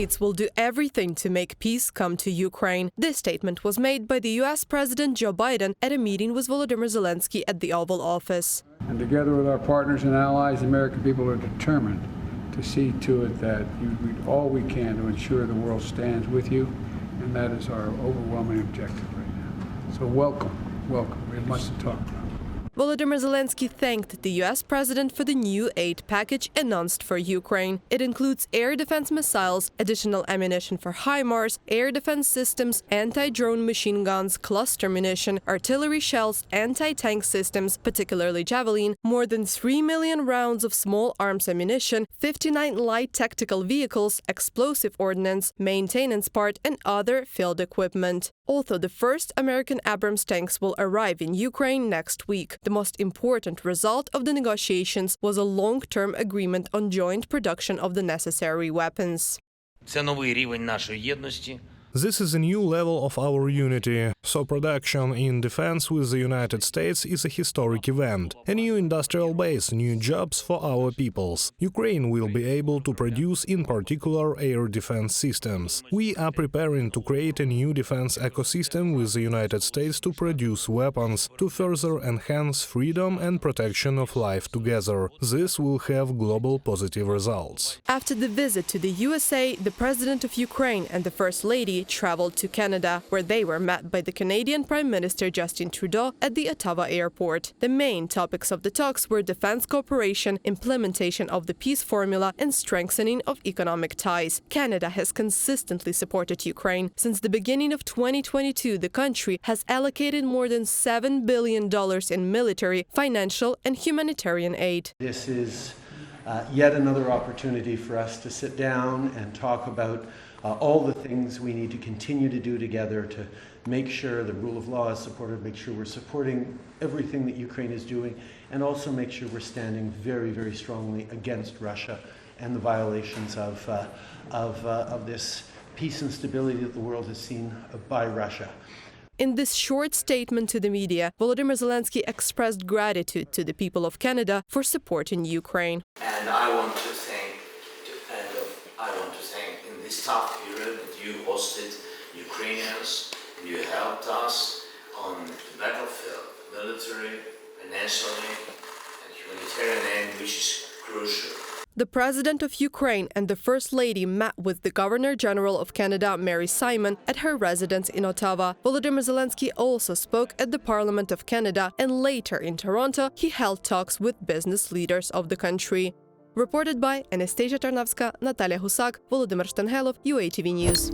States will do everything to make peace come to Ukraine. This statement was made by the U.S. President Joe Biden at a meeting with Volodymyr Zelenskyy at the Oval Office. And together with our partners and allies, the American people are determined to see to it that we do all we can to ensure the world stands with you, and that is our overwhelming objective right now. So welcome. We have much to talk about. Volodymyr Zelenskyy thanked the U.S. president for the new aid package announced for Ukraine. It includes air defense missiles, additional ammunition for HIMARS, air defense systems, anti-drone machine guns, cluster munition, artillery shells, anti-tank systems, particularly Javelin, more than 3 million rounds of small arms ammunition, 59 light tactical vehicles, explosive ordnance, maintenance part, and other field equipment. Also, the first American Abrams tanks will arrive in Ukraine next week. The most important result of the negotiations was a long-term agreement on joint production of the necessary weapons. Це новий рівень нашої єдності. This is a new level of our unity, so production in defense with the United States is a historic event. A new industrial base, new jobs for our peoples. Ukraine will be able to produce in particular air defense systems. We are preparing to create a new defense ecosystem with the United States to produce weapons, to further enhance freedom and protection of life together. This will have global positive results. After the visit to the USA, the President of Ukraine and the First Lady traveled to Canada, where they were met by the Canadian Prime Minister Justin Trudeau at the Ottawa airport. The main topics of the talks were defense cooperation, implementation of the peace formula, and strengthening of economic ties. Canada has consistently supported Ukraine. Since the beginning of 2022, the country has allocated more than $7 billion in military, financial, and humanitarian aid. This is yet another opportunity for us to sit down and talk about all the things we need to continue to do together to make sure the rule of law is supported, make sure we're supporting everything that Ukraine is doing, and also make sure we're standing very, very strongly against Russia and the violations of this peace and stability that the world has seen by Russia. In this short statement to the media, Volodymyr Zelenskyy expressed gratitude to the people of Canada for supporting Ukraine. And I want to thank in this tough period that you hosted Ukrainians, you helped us on the battlefield, military, financially, and humanitarian aid, which is crucial. The President of Ukraine and the First Lady met with the Governor-General of Canada, Mary Simon, at her residence in Ottawa. Volodymyr Zelenskyy also spoke at the Parliament of Canada, and later in Toronto, he held talks with business leaders of the country. Reported by Anastasia Tarnavska, Natalia Husak, Volodymyr Штангелов, UATV News.